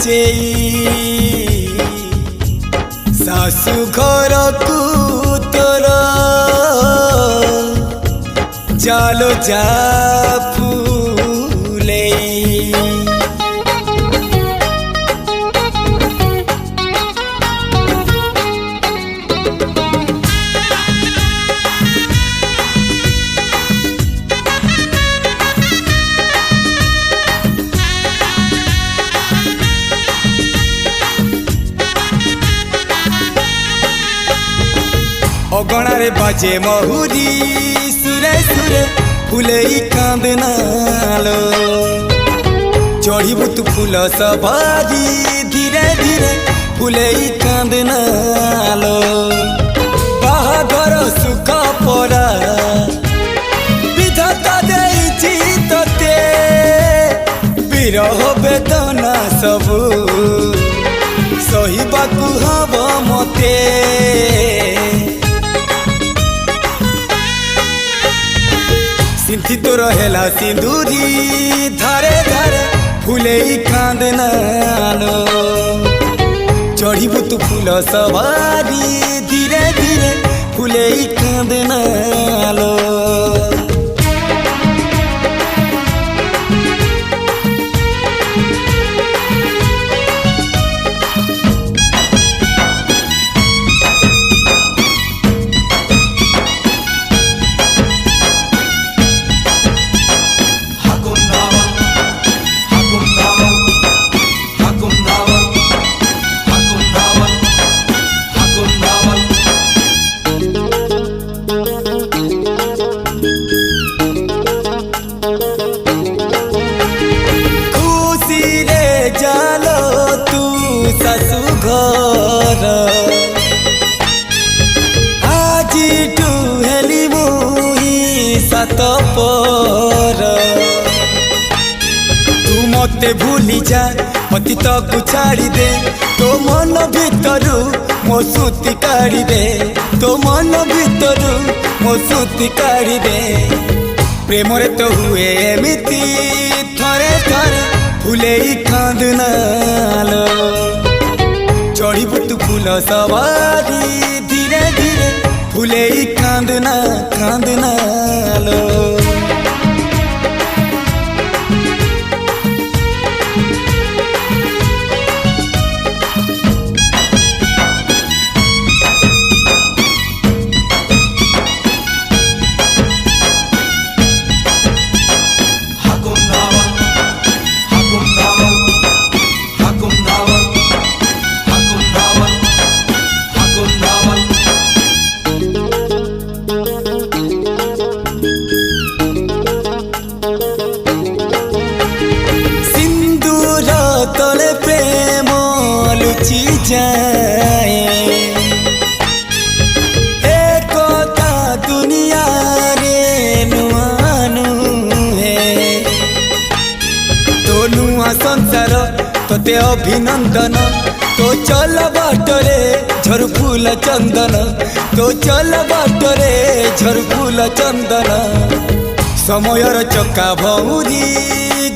लुचेई सासु घर को तोर जालो जा फूले अगणारे बाजे महुरी सुरे सुरे फुले कांदनालो चढ़ीबू तू फूल सवारी धीरे धीरे फुले कांदनालो बाहागर सुख परा विधाता देइछि तते विरह वेदना सबू सहिबाकू हब मते सिंथी तो रहेला सिंदूरी धारे धारे फूले कांदनालो चढ़ीबू तू फूल सवारी धीरे धीरे फूले कांदनालो जालो तू सासु घर आज टू हेली मुही सात पर तू मते भूली जा पति को छाड़ी दे तो मन भितरू मो सूती काढ़ी दे तो मन भितरू मो सूती काढ़ी दे प्रेम रे तो हुए एमिति थरे थरे फूले कांदनालो चढ़ीबू तू फूल सवारी धीरे धीरे फूले कांदनालो तले प्रेम लुचि जाए एक दुनिया रे नुआनु है तो नुआ संसार तोते अभिनंदन तो चल बाटरे झर फूल चंदन तो चल बाटरे झर फूल चंदन समयर चक्का भौरी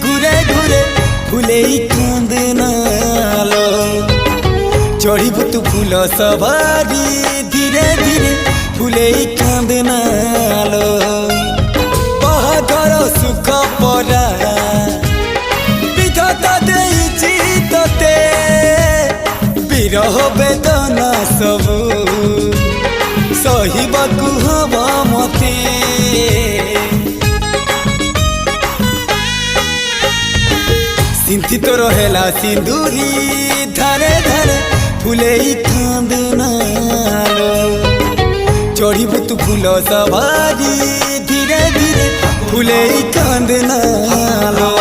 घुरे घुरे फूले कांदनालो चढ़ीबू तू फूल सवारी धीरे धीरे फूले कांदनालो बाहागर सुख परा विधाता देइछि तते विरह वेदना सबू सहिबाकू हब मते सिंथी तो रहेला सिंदूरी धारे धारे फूले कांदनालो चढ़ीबू तू फूल सवारी धीरे धीरे फूले कांदनालो।